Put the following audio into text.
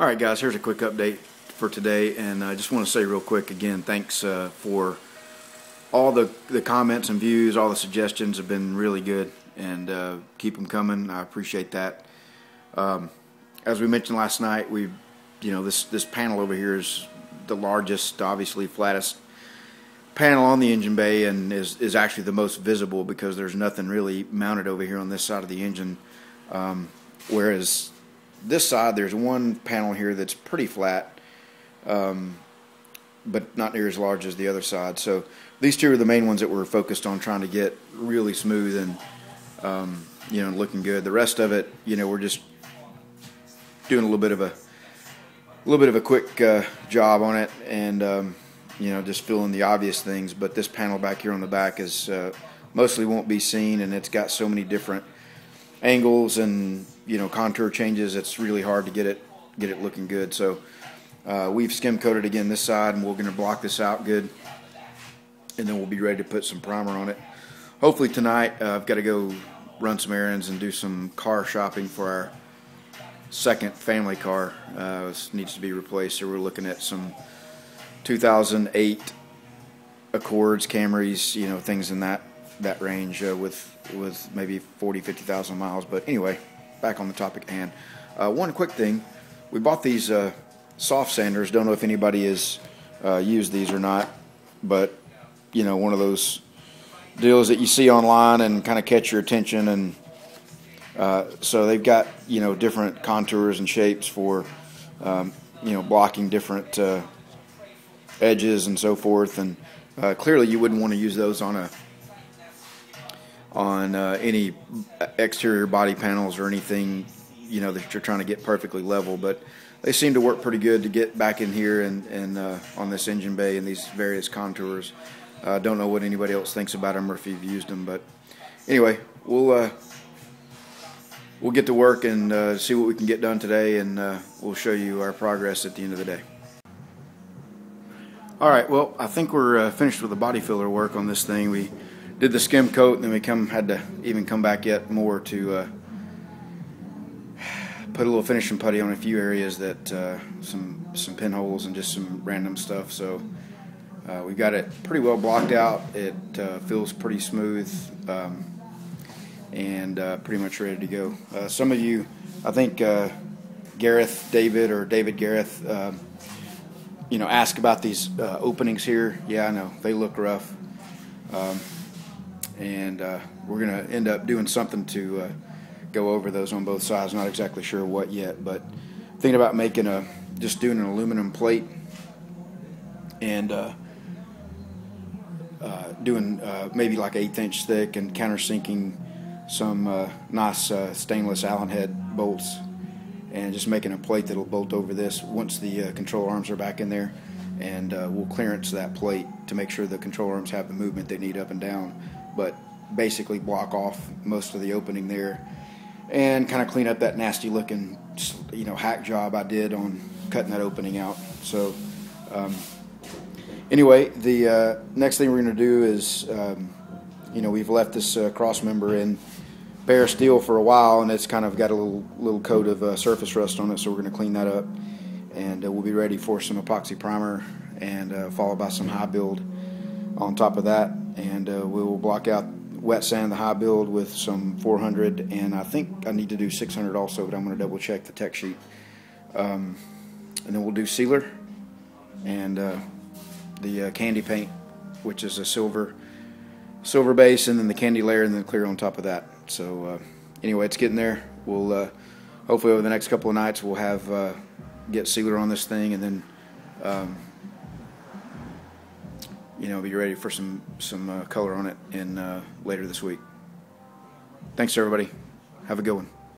Alright guys, here's a quick update for today, and I just want to say real quick again, thanks for all the comments and views. All the suggestions have been really good, and keep them coming. I appreciate that. As we mentioned last night, this panel over here is the largest, obviously flattest panel on the engine bay, and is actually the most visible because there's nothing really mounted over here on this side of the engine, whereas this side there's one panel here that's pretty flat, but not near as large as the other side. So these two are the main ones that we're focused on trying to get really smooth and looking good. The rest of it, we're just doing a little bit of a quick job on it, and just filling the obvious things. But this panel back here on the back is mostly won't be seen, and it's got so many different angles and contour changes. It's really hard to get it looking good. So we've skim coated again this side, and we're going to block this out good, and then we'll be ready to put some primer on it. Hopefully tonight. I've got to go run some errands and do some car shopping for our second family car. This needs to be replaced, so we're looking at some 2008 Accords, Camrys, things in that range, with maybe 40,000-50,000 miles. But anyway, back on the topic at hand. One quick thing: we bought these soft sanders. Don't know if anybody has used these or not, but one of those deals that you see online and kind of catch your attention. And so they've got different contours and shapes for blocking different edges and so forth. And clearly you wouldn't want to use those on any exterior body panels or anything that you're trying to get perfectly level, but they seem to work pretty good to get back in here and on this engine bay and these various contours. Don't know what anybody else thinks about them or if you've used them, but anyway, we'll get to work and see what we can get done today, and we'll show you our progress at the end of the day. Alright, well, I think we're finished with the body filler work on this thing. We did the skim coat, and then we had to even come back yet more to put a little finishing putty on a few areas, that some pinholes and just some random stuff. So we got it pretty well blocked out. It feels pretty smooth, and pretty much ready to go. Some of you, I think David Gareth, ask about these openings here. Yeah, I know they look rough. And we're going to end up doing something to go over those on both sides. Not exactly sure what yet, but thinking about making just doing an aluminum plate and doing maybe like 1/8 inch thick, and countersinking some nice stainless Allen head bolts, and just making a plate that'll bolt over this once the control arms are back in there, and we'll clearance that plate to make sure the control arms have the movement they need up and down, but basically block off most of the opening there, and kind of clean up that nasty looking hack job I did on cutting that opening out. So anyway, the next thing we're going to do is we've left this cross member in bare steel for a while, and it's kind of got a little coat of surface rust on it, so we're going to clean that up, and we'll be ready for some epoxy primer, and followed by some high build on top of that, and we will block out, wet sand the high build with some 400, and I think I need to do 600 also, but I'm going to double check the tech sheet, and then we'll do sealer and the candy paint, which is a silver base, and then the candy layer, and then clear on top of that. So anyway, it's getting there. We'll hopefully over the next couple of nights we'll have get sealer on this thing, and then be ready for some color on it in later this week. Thanks everybody. Have a good one.